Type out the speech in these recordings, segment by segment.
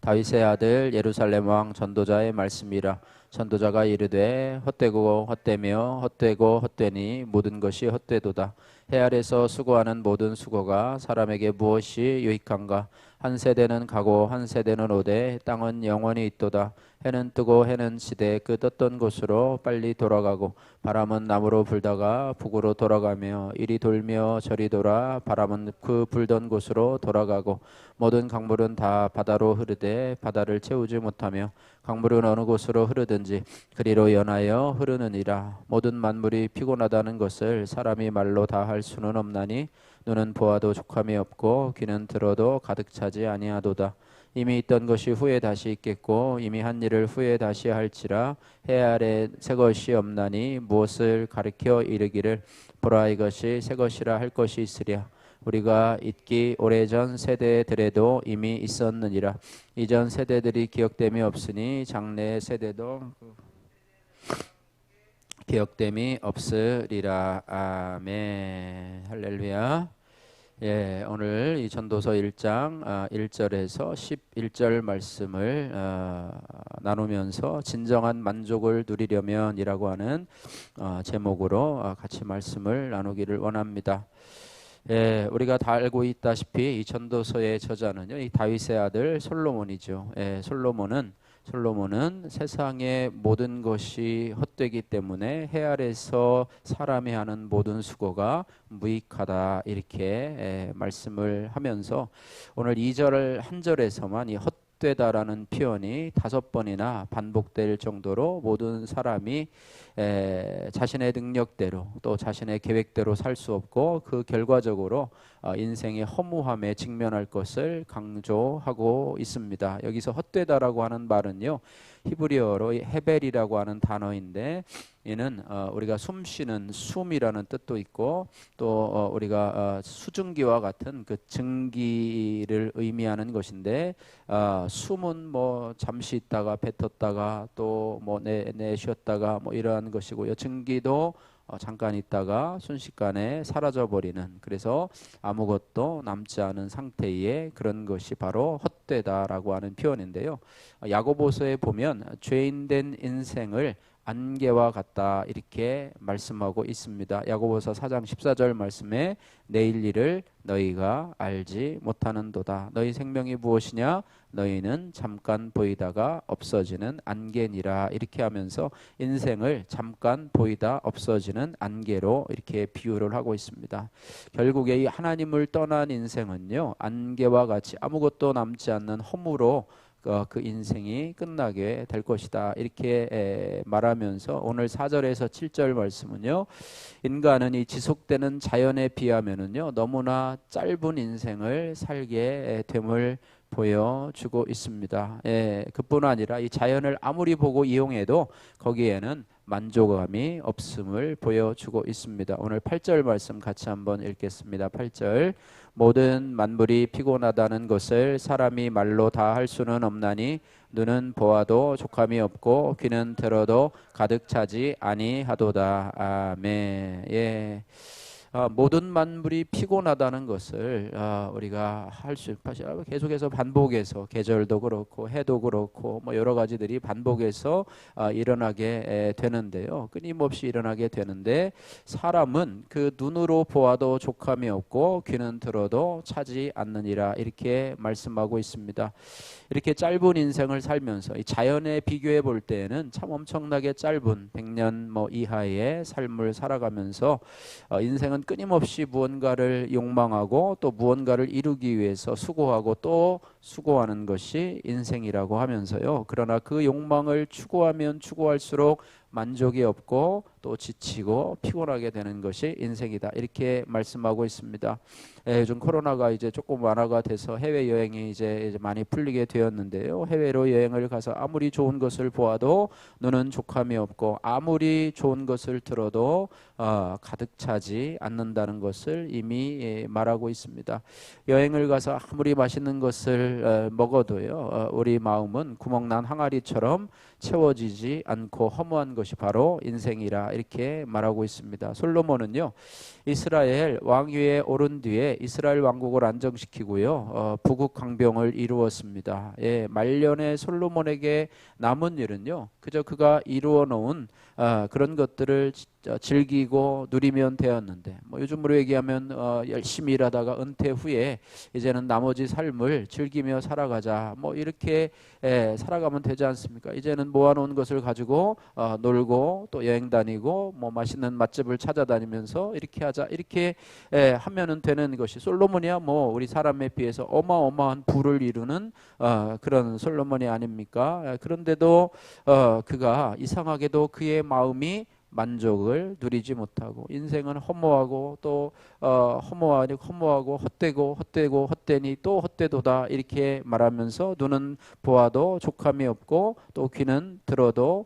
다윗의 아들 예루살렘 왕 전도자의 말씀이라. 전도자가 이르되 헛되고 헛되며 헛되고 헛되니 모든 것이 헛되도다. 해 아래서 수고하는 모든 수고가 사람에게 무엇이 유익한가? 한 세대는 가고 한 세대는 오되 땅은 영원히 있도다. 해는 뜨고 해는 지되 그 떴던 곳으로 빨리 돌아가고 바람은 남으로 불다가 북으로 돌아가며 이리 돌며 저리 돌아 바람은 그 불던 곳으로 돌아가고 모든 강물은 다 바다로 흐르되 바다를 채우지 못하며 강물은 어느 곳으로 흐르든지 그리로 연하여 흐르느니라. 모든 만물이 피곤하다는 것을 사람이 말로 다 할 수는 없나니 눈은 보아도 족함이 없고 귀는 들어도 가득 차지 아니하도다. 이미 있던 것이 후에 다시 있겠고 이미 한 일을 후에 다시 할지라. 해 아래 새 것이 없나니 무엇을 가리켜 이르기를 보라 이것이 새 것이라 할 것이 있으랴. 우리가 있기 오래전 세대들에도 이미 있었느니라. 이전 세대들이 기억됨이 없으니 장래 세대도 기억됨이 없으리라. 아멘. 할렐루야. 예, 오늘 이 전도서 1장 1절에서 11절 말씀을 나누면서 진정한 만족을 누리려면이라고 하는 제목으로 같이 말씀을 나누기를 원합니다. 예, 우리가 다 알고 있다시피 이 전도서의 저자는요, 이 다윗의 아들 솔로몬이죠. 예, 솔로몬은 세상의 모든 것이 헛되기 때문에 해 아래서 사람이 하는 모든 수고가 무익하다 이렇게 말씀을 하면서 오늘 2절 한 절에서만 이 헛되다라는 표현이 5번이나 반복될 정도로 모든 사람이 자신의 능력대로 또 자신의 계획대로 살 수 없고 그 결과적으로 인생의 허무함에 직면할 것을 강조하고 있습니다. 여기서 헛되다라고 하는 말은요, 히브리어로 헤벨이라고 하는 단어인데 이는 우리가 숨쉬는 숨이라는 뜻도 있고 또 우리가 수증기와 같은 그 증기를 의미하는 것인데 숨은 뭐 잠시 있다가 뱉었다가 또 뭐 내쉬었다가 뭐 이러한 것이고요. 증기도 잠깐 있다가 순식간에 사라져버리는, 그래서 아무것도 남지 않은 상태의 그런 것이 바로 헛되다라고 하는 표현인데요. 야고보서에 보면 죄인된 인생을 안개와 같다 이렇게 말씀하고 있습니다. 야고보서 4장 14절 말씀에 내일 일을 너희가 알지 못하는도다. 너희 생명이 무엇이냐? 너희는 잠깐 보이다가 없어지는 안개니라. 이렇게 하면서 인생을 잠깐 보이다 없어지는 안개로 이렇게 비유를 하고 있습니다. 결국에 이 하나님을 떠난 인생은요, 안개와 같이 아무것도 남지 않는 허무로 그 인생이 끝나게 될 것이다 이렇게 말하면서 오늘 4절에서 7절 말씀은요, 인간은 이 지속되는 자연에 비하면은요 너무나 짧은 인생을 살게 됨을 보여주고 있습니다. 그뿐 아니라 이 자연을 아무리 보고 이용해도 거기에는 만족감이 없음을 보여주고 있습니다. 오늘 8절 말씀 같이 한번 읽겠습니다. 8절, 모든 만물이 피곤하다는 것을 사람이 말로 다 할 수는 없나니 눈은 보아도 족함이 없고 귀는 들어도 가득 차지 아니하도다. 아멘. 예. 모든 만물이 피곤하다는 것을 우리가 할 수 계속해서 반복해서 계절도 그렇고 해도 그렇고 뭐 여러 가지들이 반복해서 일어나게 되는데요. 끊임없이 일어나게 되는데 사람은 그 눈으로 보아도 족함이 없고 귀는 들어도 차지 않느니라 이렇게 말씀하고 있습니다. 이렇게 짧은 인생을 살면서 이 자연에 비교해 볼 때에는 참 엄청나게 짧은 100년 뭐 이하의 삶을 살아가면서 인생은 끊임없이 무언가를 욕망하고 또 무언가를 이루기 위해서 수고하고 또 수고하는 것이 인생이라고 하면서요. 그러나 그 욕망을 추구하면 추구할수록 만족이 없고 또 지치고 피곤하게 되는 것이 인생이다 이렇게 말씀하고 있습니다. 요즘 코로나가 이제 조금 완화가 돼서 해외 여행이 이제 많이 풀리게 되었는데요. 해외로 여행을 가서 아무리 좋은 것을 보아도 눈은 족함이 없고 아무리 좋은 것을 들어도 가득 차지 않는다는 것을 이미 말하고 있습니다. 여행을 가서 아무리 맛있는 것을 먹어도요, 우리 마음은 구멍난 항아리처럼 채워지지 않고 허무한 것이 바로 인생이라 이렇게 말하고 있습니다. 솔로몬은요, 이스라엘 왕위에 오른 뒤에 이스라엘 왕국을 안정시키고요, 부국 강병을 이루었습니다. 예, 말년에 솔로몬에게 남은 일은요, 그저 그가 이루어 놓은 그런 것들을 즐기고 누리면 되었는데, 뭐 요즘으로 얘기하면 열심히 일하다가 은퇴 후에 이제는 나머지 삶을 즐기며 살아가자, 뭐 이렇게 살아가면 되지 않습니까? 이제는 모아놓은 것을 가지고 놀고 또 여행 다니고 뭐 맛있는 맛집을 찾아다니면서 이렇게 하자, 이렇게 하면은 되는 것이, 솔로몬이야 뭐 우리 사람에 비해서 어마어마한 부를 이루는 그런 솔로몬이 아닙니까? 그런데도 그가 이상하게도 그의 마음이 만족을 누리지 못하고, 인생은 허무하고 또 허무하고 헛되고 헛되니 또 헛되도다 이렇게 말하면서, 눈은 보아도 족함이 없고 또 귀는 들어도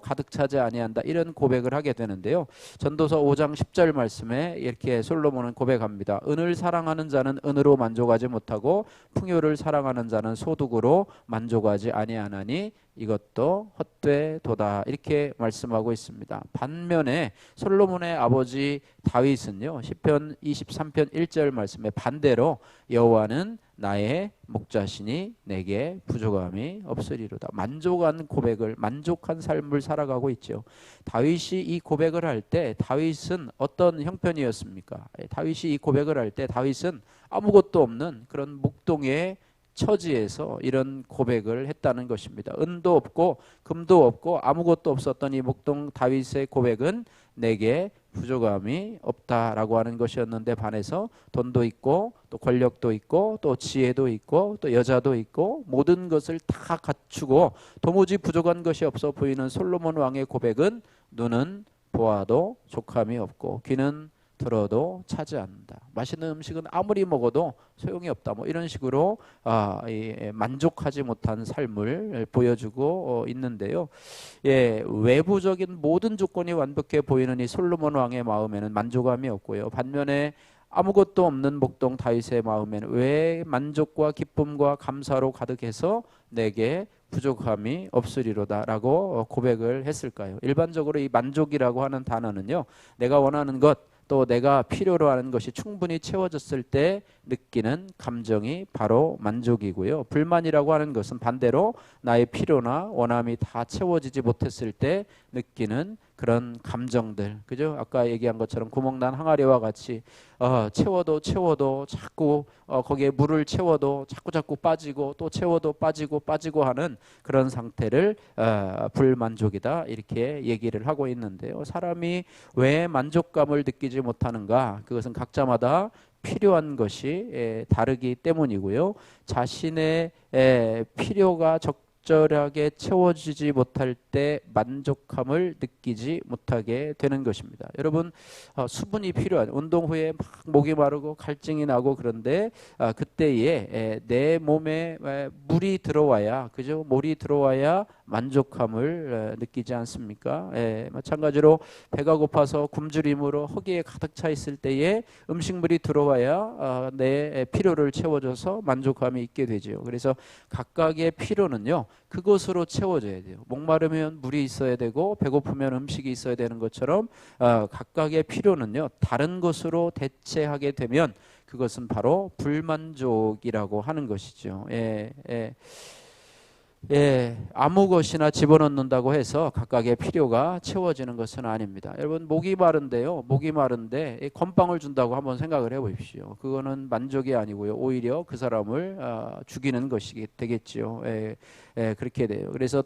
가득 차지 아니한다, 이런 고백을 하게 되는데요. 전도서 5장 10절 말씀에 이렇게 솔로몬은 고백합니다. 은을 사랑하는 자는 은으로 만족하지 못하고 풍요를 사랑하는 자는 소득으로 만족하지 아니하나니 이것도 헛되도다, 이렇게 말씀하고 있습니다. 반면에 솔로몬의 아버지 다윗은요, 시편 23편 1절 말씀에 반대로 여호와는 나의 목자시니 내게 부족함이 없으리로다, 만족한 고백을, 만족한 삶을 살아가고 있죠. 다윗이 이 고백을 할 때 다윗은 어떤 형편이었습니까? 다윗이 이 고백을 할 때 다윗은 아무것도 없는 그런 목동의 처지에서 이런 고백을 했다는 것입니다. 은도 없고 금도 없고 아무것도 없었던 이 목동 다윗의 고백은 내게 부족함이 없다라고 하는 것이었는데, 반해서 돈도 있고 또 권력도 있고 또 지혜도 있고 또 여자도 있고 모든 것을 다 갖추고 도무지 부족한 것이 없어 보이는 솔로몬 왕의 고백은, 눈은 보아도 족함이 없고 귀는 들어도 차지 않는다, 맛있는 음식은 아무리 먹어도 소용이 없다, 뭐 이런 식으로 만족하지 못한 삶을 보여주고 있는데요. 예, 외부적인 모든 조건이 완벽해 보이는 이 솔로몬 왕의 마음에는 만족함이 없고요, 반면에 아무것도 없는 목동 다윗의 마음에는 왜 만족과 기쁨과 감사로 가득해서 내게 부족함이 없으리로다 라고 고백을 했을까요? 일반적으로 이 만족이라고 하는 단어는요, 내가 원하는 것 또 내가 필요로 하는 것이 충분히 채워졌을 때 느끼는 감정이 바로 만족이고요. 불만이라고 하는 것은 반대로 나의 필요나 원함이 다 채워지지 못했을 때 느끼는 그런 감정들, 그죠? 아까 얘기한 것처럼 구멍난 항아리와 같이 채워도 자꾸 거기에 물을 채워도 자꾸 빠지고 또 채워도 빠지고 하는 그런 상태를 불만족이다, 이렇게 얘기를 하고 있는데요. 사람이 왜 만족감을 느끼지 못하는가? 그것은 각자마다 필요한 것이 다르기 때문이고요. 자신의 필요가 적절하게 채워지지 못할 때 만족함을 느끼지 못하게 되는 것입니다. 여러분, 수분이 필요한, 운동 후에 막 목이 마르고 갈증이 나고 그런데 그때에 내 몸에 물이 들어와야, 그죠? 물이 들어와야 만족함을 느끼지 않습니까? 마찬가지로 배가 고파서 굶주림으로 허기에 가득 차 있을 때에 음식물이 들어와야 내 필요를 채워줘서 만족감이 있게 되죠. 그래서 각각의 필요는요, 그것으로 채워져야 돼요. 목마르면 물이 있어야 되고 배고프면 음식이 있어야 되는 것처럼 각각의 필요는요, 다른 것으로 대체하게 되면 그것은 바로 불만족이라고 하는 것이죠. 아무 것이나 집어넣는다고 해서 각각의 필요가 채워지는 것은 아닙니다. 여러분, 목이 마른데 건빵을 준다고 한번 생각을 해보십시오. 그거는 만족이 아니고요, 오히려 그 사람을 죽이는 것이 되겠지요. 그렇게 돼요. 그래서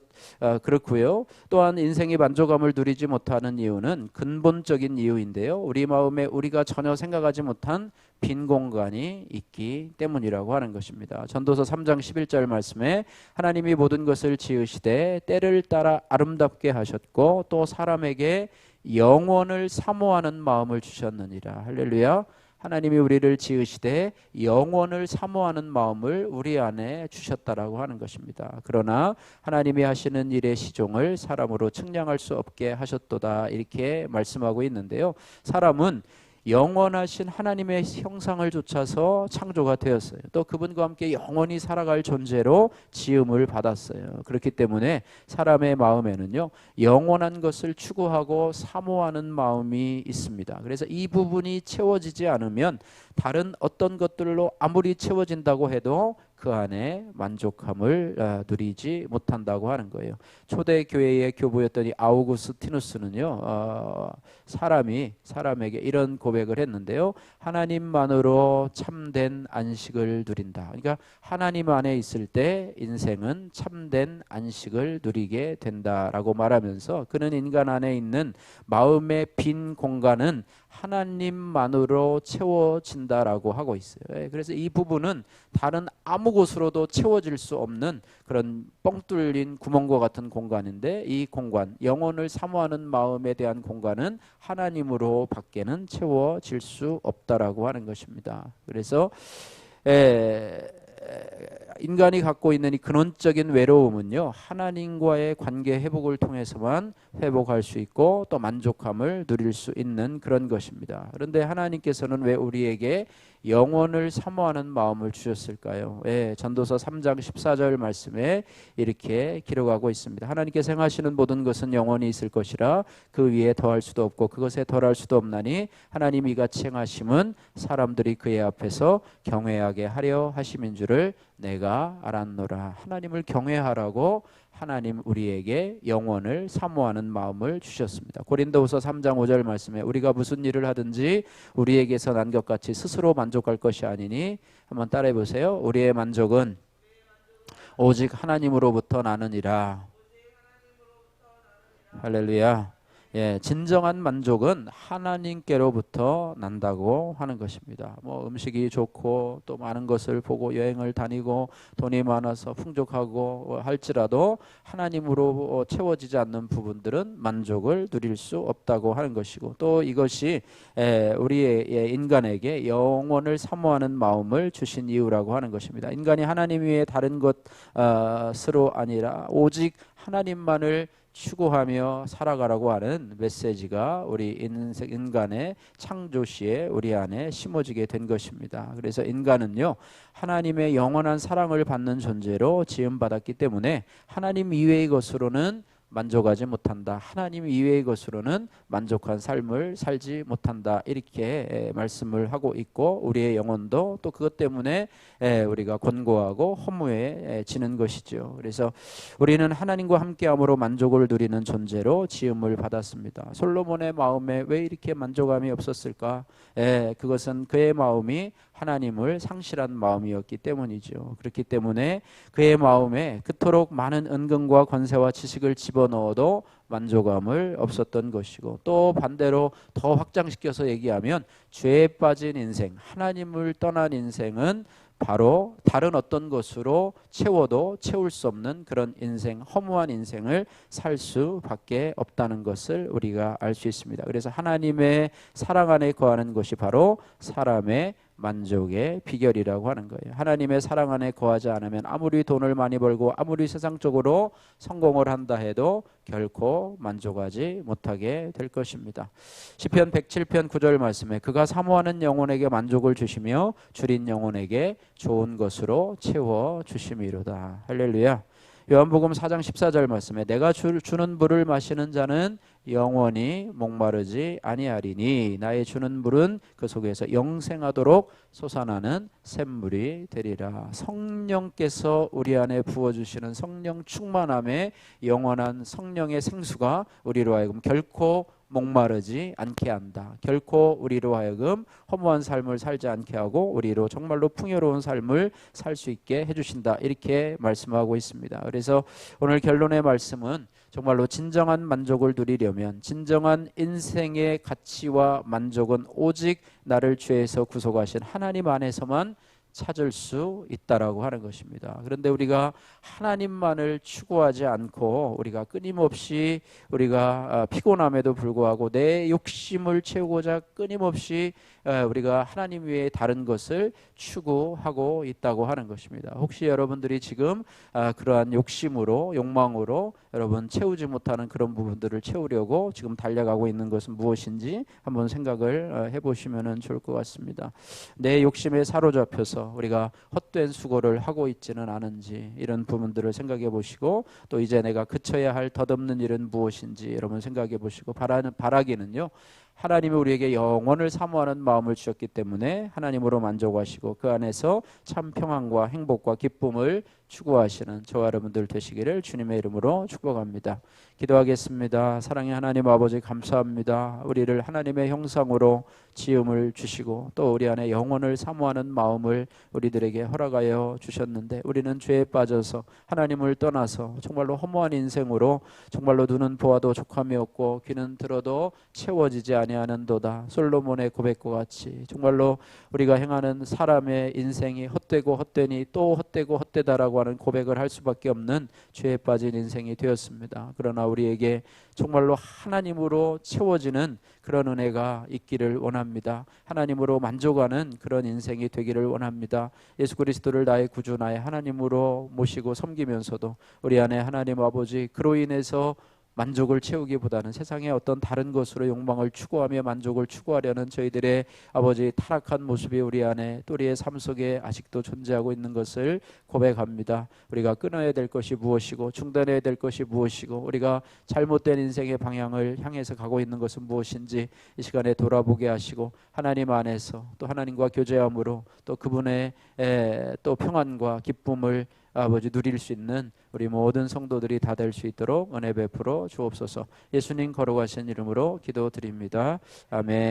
그렇고요. 또한 인생이 만족감을 누리지 못하는 이유는 근본적인 이유인데요, 우리 마음에 우리가 전혀 생각하지 못한 빈 공간이 있기 때문이라고 하는 것입니다. 전도서 3장 11절 말씀에 하나님이 모든 것을 지으시되 때를 따라 아름답게 하셨고 또 사람에게 영원을 사모하는 마음을 주셨느니라. 할렐루야. 하나님이 우리를 지으시되 영원을 사모하는 마음을 우리 안에 주셨다라고 하는 것입니다. 그러나 하나님이 하시는 일의 시종을 사람으로 측량할 수 없게 하셨도다, 이렇게 말씀하고 있는데요. 사람은 영원하신 하나님의 형상을 좇아서 창조가 되었어요. 또 그분과 함께 영원히 살아갈 존재로 지음을 받았어요. 그렇기 때문에 사람의 마음에는요, 영원한 것을 추구하고 사모하는 마음이 있습니다. 그래서 이 부분이 채워지지 않으면 다른 어떤 것들로 아무리 채워진다고 해도 그 안에 만족함을 누리지 못한다고 하는 거예요. 초대 교회의 교부였던 이 아우구스티누스는요, 사람에게 이런 고백을 했는데요. 하나님만으로 참된 안식을 누린다. 그러니까 하나님 안에 있을 때 인생은 참된 안식을 누리게 된다라고 말하면서, 그는 인간 안에 있는 마음의 빈 공간은 하나님만으로 채워진다라고 하고 있어요. 그래서 이 부분은 다른 아무 곳으로도 채워질 수 없는 그런 뻥 뚫린 구멍과 같은 공간인데, 이 공간, 영혼을 사모하는 마음에 대한 공간은 하나님으로 밖에는 채워질 수 없다라고 하는 것입니다. 그래서 인간이 갖고 있는 이 근원적인 외로움은요, 하나님과의 관계 회복을 통해서만 회복할 수 있고 또 만족함을 누릴 수 있는 그런 것입니다. 그런데 하나님께서는 왜 우리에게 영혼을 사모하는 마음을 주셨을까요? 전도서 3장 14절 말씀에 이렇게 기록하고 있습니다. 하나님께서 행하시는 모든 것은 영원히 있을 것이라 그 위에 더할 수도 없고 그것에 덜할 수도 없나니 하나님이 이같이 행하심은 사람들이 그의 앞에서 경외하게 하려 하심인 줄을 내가 알았노라. 하나님을 경외하라고 하나님 우리에게 영혼을 사모하는 마음을 주셨습니다. 고린도후서 3장 5절 말씀에 우리가 무슨 일을 하든지 우리에게서 난 것 같이 스스로 만족할 것이 아니니, 한번 따라해 보세요. 우리의 만족은 오직 하나님으로부터 나느니라. 할렐루야. 진정한 만족은 하나님께로부터 난다고 하는 것입니다. 뭐 음식이 좋고 또 많은 것을 보고 여행을 다니고 돈이 많아서 풍족하고 할지라도 하나님으로 채워지지 않는 부분들은 만족을 누릴 수 없다고 하는 것이고, 또 이것이 우리의 인간에게 영혼을 사모하는 마음을 주신 이유라고 하는 것입니다. 인간이 하나님 외에 다른 것으로 아니라 오직 하나님만을 추구하며 살아가라고 하는 메시지가 우리 인간의 창조시에 우리 안에 심어지게 된 것입니다. 그래서 인간은요, 하나님의 영원한 사랑을 받는 존재로 지음받았기 때문에 하나님 이외의 것으로는 만족하지 못한다. 하나님 이외의 것으로는 만족한 삶을 살지 못한다. 이렇게 말씀을 하고 있고, 우리의 영혼도 또 그것 때문에 우리가 곤고하고 허무해지는 것이죠. 그래서 우리는 하나님과 함께함으로 만족을 누리는 존재로 지음을 받았습니다. 솔로몬의 마음에 왜 이렇게 만족함이 없었을까? 그것은 그의 마음이 하나님을 상실한 마음이었기 때문이죠. 그렇기 때문에 그의 마음에 그토록 많은 은근과 권세와 지식을 집어넣어도 만족함을 없었던 것이고, 또 반대로 더 확장시켜서 얘기하면 죄에 빠진 인생, 하나님을 떠난 인생은 바로 다른 어떤 것으로 채워도 채울 수 없는 그런 인생, 허무한 인생을 살 수밖에 없다는 것을 우리가 알 수 있습니다. 그래서 하나님의 사랑 안에 거하는 것이 바로 사람의 만족의 비결이라고 하는 거예요. 하나님의 사랑 안에 거하지 않으면 아무리 돈을 많이 벌고 아무리 세상적으로 성공을 한다 해도 결코 만족하지 못하게 될 것입니다. 시편 107편 9절 말씀에 그가 사모하는 영혼에게 만족을 주시며 줄인 영혼에게 좋은 것으로 채워 주심이로다. 할렐루야. 요한복음 4장 14절 말씀에 내가 주는 물을 마시는 자는 영원히 목마르지 아니하리니 나의 주는 물은 그 속에서 영생하도록 솟아나는 샘물이 되리라. 성령께서 우리 안에 부어주시는 성령 충만함에 영원한 성령의 생수가 우리로 하여금 결코 목마르지 않게 한다. 결코 우리로 하여금 허무한 삶을 살지 않게 하고 우리로 정말로 풍요로운 삶을 살 수 있게 해주신다. 이렇게 말씀하고 있습니다. 그래서 오늘 결론의 말씀은 정말로 진정한 만족을 누리려면 진정한 인생의 가치와 만족은 오직 나를 죄에서 구속하신 하나님 안에서만 찾을 수 있다라고 하는 것입니다. 그런데 우리가 하나님만을 추구하지 않고 우리가 끊임없이 우리가 피곤함에도 불구하고 내 욕심을 채우고자 끊임없이 우리가 하나님 외에 다른 것을 추구하고 있다고 하는 것입니다. 혹시 여러분들이 지금 그러한 욕심으로 욕망으로 여러분 채우지 못하는 그런 부분들을 채우려고 지금 달려가고 있는 것은 무엇인지 한번 생각을 해보시면 좋을 것 같습니다. 내 욕심에 사로잡혀서 우리가 헛된 수고를 하고 있지는 않은지 이런 부분들을 생각해 보시고 또 이제 내가 그쳐야 할 덧없는 일은 무엇인지 여러분 생각해 보시고 바라기는요. 하나님이 우리에게 영원을 사모하는 마음을 주셨기 때문에 하나님으로 만족하시고 그 안에서 참 평안과 행복과 기쁨을 추구하시는 저와 여러분들 되시기를 주님의 이름으로 축복합니다. 기도하겠습니다. 사랑의 하나님 아버지 감사합니다. 우리를 하나님의 형상으로 지음을 주시고 또 우리 안에 영혼을 사모하는 마음을 우리들에게 허락하여 주셨는데 우리는 죄에 빠져서 하나님을 떠나서 정말로 허무한 인생으로 정말로 눈은 보아도 족함이 없고 귀는 들어도 채워지지 아니하는도다. 솔로몬의 고백과 같이 정말로 우리가 행하는 사람의 인생이 헛되고 헛되니 또 헛되고 헛되다라고 하는 고백을 할 수밖에 없는 죄에 빠진 인생이 되었습니다. 그러나 우리에게 정말로 하나님으로 채워지는 그런 은혜가 있기를 원합니다. 하나님으로 만족하는 그런 인생이 되기를 원합니다. 예수 그리스도를 나의 구주 나의 하나님으로 모시고 섬기면서도 우리 안에 하나님 아버지 그로 인해서 만족을 채우기보다는 세상의 어떤 다른 것으로 욕망을 추구하며 만족을 추구하려는 저희들의 아버지 타락한 모습이 우리 안에 또 우리의 삶 속에 아직도 존재하고 있는 것을 고백합니다. 우리가 끊어야 될 것이 무엇이고 중단해야 될 것이 무엇이고 우리가 잘못된 인생의 방향을 향해서 가고 있는 것은 무엇인지 이 시간에 돌아보게 하시고 하나님 안에서 또 하나님과 교제함으로 또 그분의 또 평안과 기쁨을 아버지 누릴 수 있는 우리 모든 성도들이 다 될 수 있도록 은혜 베풀어 주옵소서. 예수님 거룩하신 이름으로 기도드립니다. 아멘.